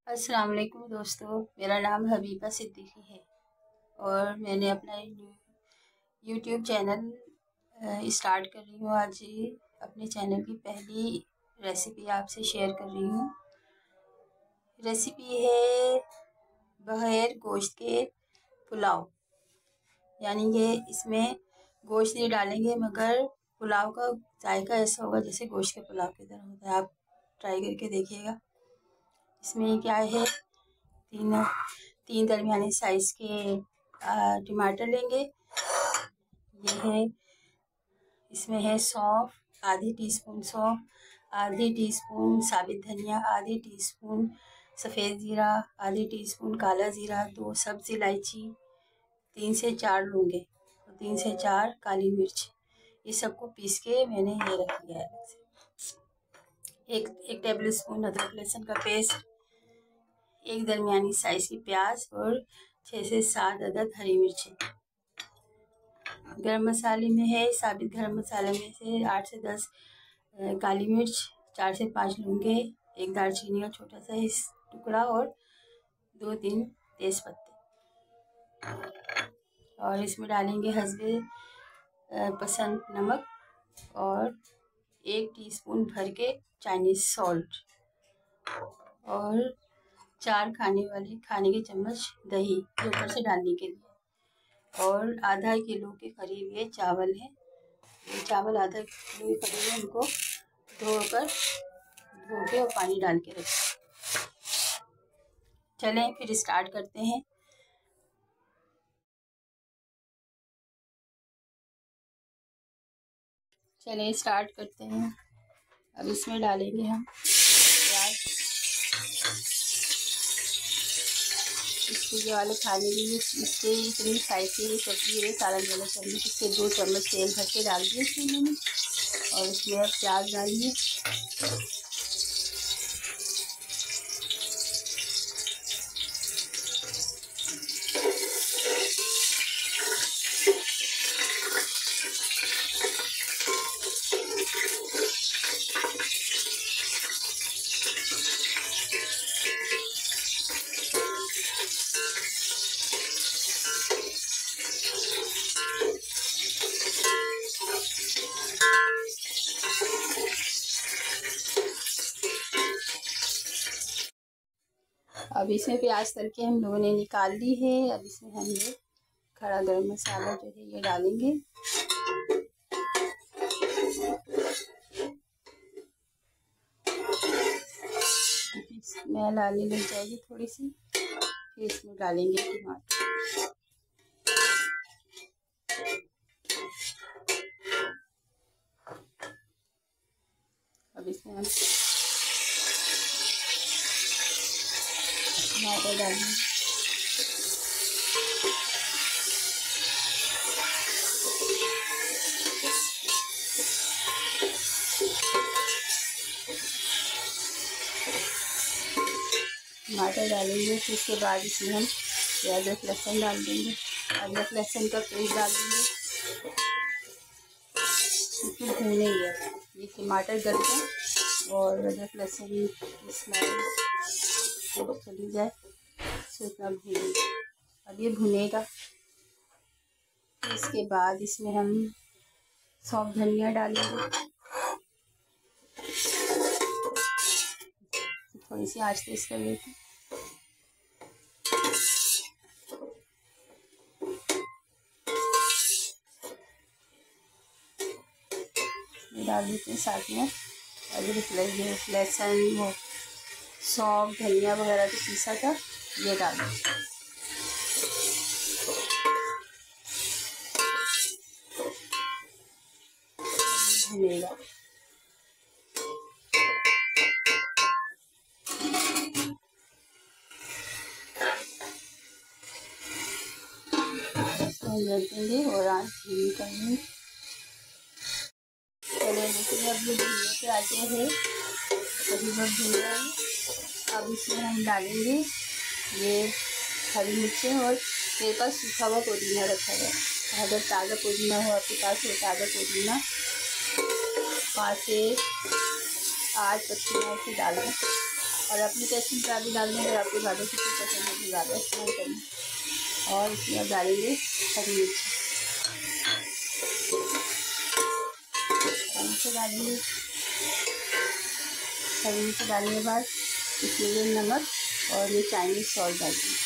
अस्सलाम वालेकुम दोस्तों, मेरा नाम हबीबा सिद्दीकी है और मैंने अपना यूट्यूब चैनल स्टार्ट कर रही हूँ। आज अपने चैनल की पहली रेसिपी आपसे शेयर कर रही हूँ। रेसिपी है बगैर गोश्त के पुलाव, यानी कि इसमें गोश्त नहीं डालेंगे मगर पुलाव का जायका ऐसा होगा जैसे गोश्त के पुलाव की तरह होता है। आप ट्राई करके देखिएगा। इसमें क्या है, तीन दरमियाने साइज़ के टमाटर लेंगे। ये है, इसमें है सौंफ, आधी टीस्पून सौंफ, आधी टीस्पून साबित धनिया, आधी टीस्पून सफ़ेद ज़ीरा, आधी टीस्पून काला ज़ीरा, 2 सब्ज़ इलायची, 3 से 4 लौंगे और 3 से 4 काली मिर्च। ये सबको पीस के मैंने ये रख लिया है। एक टेबल स्पून अदरक लहसुन का पेस्ट, एक दरमियानी साइज़ की प्याज और 6 से 7 अदद हरी मिर्चें। गरम मसाले में है, साबित गरम मसाले में से 8 से 10 काली मिर्च, 4 से 5 लौंगे, एक दालचीनी का छोटा सा टुकड़ा और 2-3 तेज पत्ते। और इसमें डालेंगे हस्बे पसंद नमक और 1 टीस्पून भर के चाइनीज़ सॉल्ट और 4 खाने के चम्मच दही ऊपर से डालने के लिए। और आधा किलो के करीब ये चावल है। ये चावल आधा किलो के करीब है। इनको धो के और पानी डाल के रखें। चलें फिर स्टार्ट करते हैं। चलें स्टार्ट करते हैं। अब इसमें डालेंगे हम प्याज। इसके वाले खाने के लिए इससे इतनी साइज से ये सब्जी है, सालन वाला चम्मच, इससे 2 चम्मच तेल भर के डाल दिए इसमें मैंने। और इसमें अब प्याज डालिए। अब इसमें प्याज तल के हम लोगों ने निकाल ली है। अब इसमें हम ये खड़ा गरम मसाला जो है ये डालेंगे। स्मेल आने लग जाएगी थोड़ी सी, फिर इसमें डालेंगे टमाटर। अब इसमें हम टमाटर डालेंगे। टमाटर डालेंगे, फिर उसके बाद इसमें हम अदरक लहसुन डाल देंगे। अदरक लहसुन का पेस्ट डाल देंगे। इसको भूनेंगे। ये टमाटर गल जाए और अदरक लहसुन की स्मेल चली जाए, तो इतना भूनेंगे। अब ये भुनेगा। इसके बाद इसमें हम सौंफ धनिया डालेंगे। थोड़ी सी आंच तेज कर लेते हैं। डाल देते हैं साथ में अदरक लहसुन वो सौंफ धनिया वगैरह जो पीसा था ये डाल देते हैं। भुनेगा। रख देंगे और आँच धीमी करनी। चलिए देखिए, अब ये भुनने पे आ गया है, करीबन भुन रहा है। अब इसमें हम डालेंगे ये हरी मिर्चें और मेरे पास सूखा हुआ पुदीना रखा है। अगर ताज़ा पुदीना हो आपके पास तो ताज़ा पुदीना 5 से 8 पत्तियाँ ऐसे डालें। और अपनी टेस्ट में भी डाल दें। अगर आपको ज़्यादा चिकन पसंद है तो ज़्यादा इस्तेमाल करें। और इसमें अब डालेंगे हरी मिर्च डालेंगे। हरी मिर्च डालने के बाद इसमें ये नमक और ये चाइनीज़ सॉल्ट डालेंगे।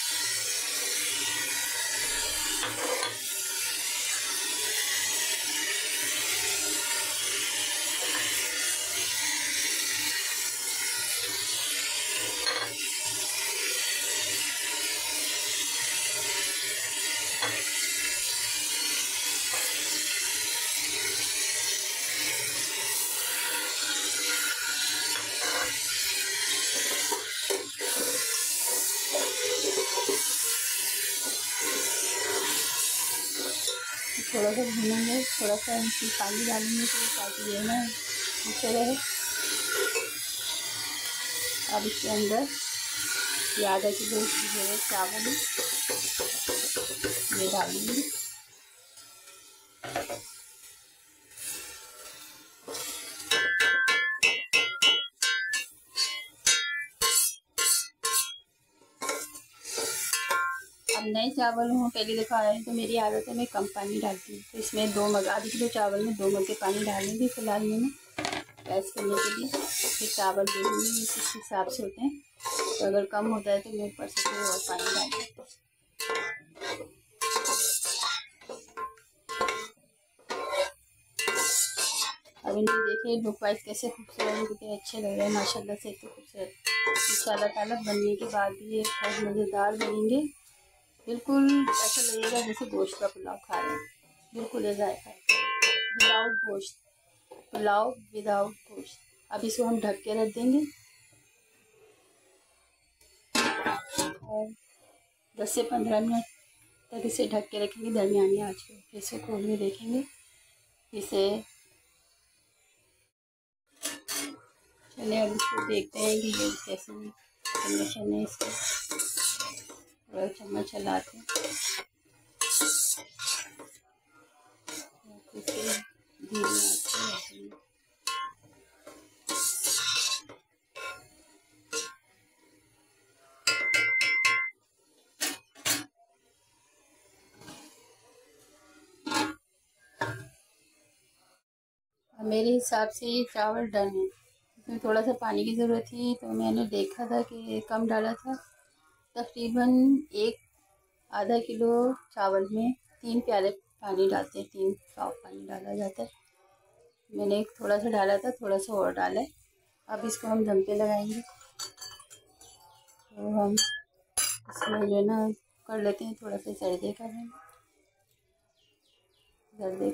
थोड़ा सा भूनेंगे, थोड़ा सा पानी डालेंगे तो ताकि ये ना नीचे रहे। अब इसके अंदर ये आधा किलो भिगोए चावल ये डालेंगे। अब नए चावल हूँ, पहली दफ़ा आए हैं तो मेरी आदत है मैं कम पानी डालती हूँ। तो इसमें 2 मग, आधे किलो चावल में 2 मग के पानी डालेंगे फिलहाल मैंने गैस करने के लिए। फिर चावल देंगे इस हिसाब से होते हैं, तो अगर कम होता है तो मैं ऊपर से और पानी डाल देती हूँ। अब इनके देखिए लुक वाइज कैसे खूबसूरत कितने अच्छे लग रहे हैं माशाल्लाह से, इतने खूबसूरत। इंशाल्लाह ताला बनने के बाद भी ये बहुत मज़ेदार बनेंगे। बिल्कुल ऐसा लगेगा जैसे गोश्त का पुलाव खा रहे हैं, बिल्कुल ये जायका विदाउट गोश्त, पुलाव विदाउट गोश्त। अब इसको हम ढक के रख देंगे और 10 से 15 मिनट तक इसे ढक के रखेंगे दरमियानी आंच पे। फिर इसे खोल के देखेंगे इसे। चलिए अब इसको देखते हैं कि ये कैसे कंडीशन है इसका। थोड़ा चम्मच चलाते हैं, इसे धीरे आंच पे रखेंगे। मेरे हिसाब से ये चावल डन है। इसमें थोड़ा सा पानी की ज़रूरत थी तो मैंने देखा था कि कम डाला था। तकरीबन आधा किलो चावल में 3 प्याले पानी डालते हैं, 3 पाव पानी डाला जाता है। मैंने थोड़ा सा डाला था, थोड़ा सा और डाला है। अब इसको हम दम पे लगाएंगे। तो हम इसमें जो है ना कर लेते हैं, थोड़ा सा जर्दे का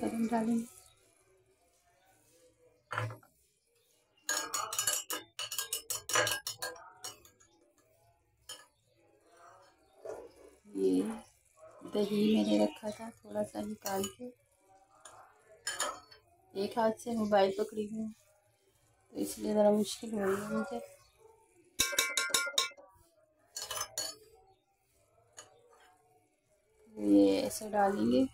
रंग डालेंगे। ये दही मैंने रखा था थोड़ा सा निकाल के, एक हाथ से मोबाइल पकड़ी हूँ तो इसलिए ज़रा मुश्किल हो रही है मुझे। तो ये ऐसे डालेंगे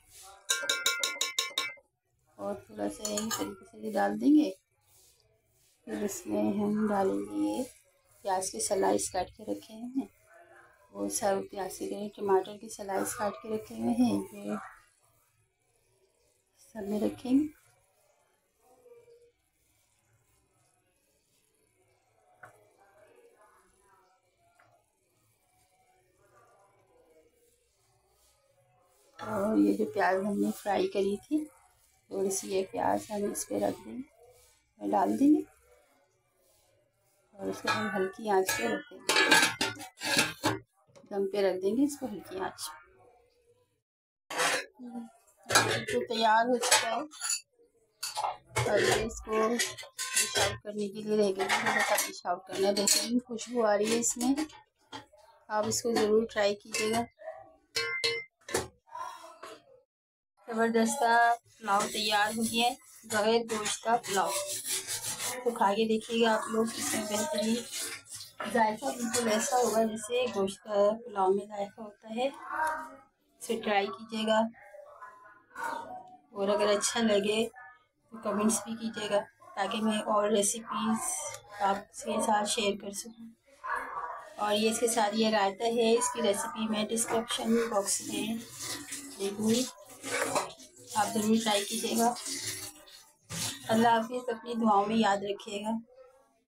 और थोड़ा सा यही तरीके से डाल देंगे। फिर इसमें हम डालेंगे ये प्याज के स्लाइस काट के रखे हैं, वो सब प्याज के टमाटर की स्लाइस काट के रखे हुए हैं, ये सब में रखेंगे। और ये जो प्याज हमने फ्राई करी थी थोड़ी सी ये प्याज हम इस पर रख देंगे, डाल देंगे और इसको हम हल्की आंच पे रख देंगे, दम पे रख देंगे इसको हल्की आंच। तो तैयार हो चुका है और ये इसको डिश आउट करने के लिए रह गया, थोड़ा सा डिश आउट करना है। बेहतरीन खुशबू आ रही है इसमें, आप इसको ज़रूर ट्राई कीजिएगा। ज़बरदस्त पुलाव तैयार हो गया है, बगैर गोश्त का पुलाव। तो खा के देखिएगा आप लोग, इसमें बेहतरीन जायका बिल्कुल ऐसा होगा जैसे गोश्त का पुलाव में जायका होता है। इसे ट्राई कीजिएगा और अगर अच्छा लगे तो कमेंट्स भी कीजिएगा ताकि मैं और रेसिपीज़ आपके साथ शेयर कर सकूं। और ये इसके साथ ये रायता है, इसकी रेसिपी मैं डिस्क्रिप्शन बॉक्स में दे दूँगी, आप ज़रूर ट्राई कीजिएगा। अल्लाह हाफिज़, अपनी दुआओं में याद रखिएगा।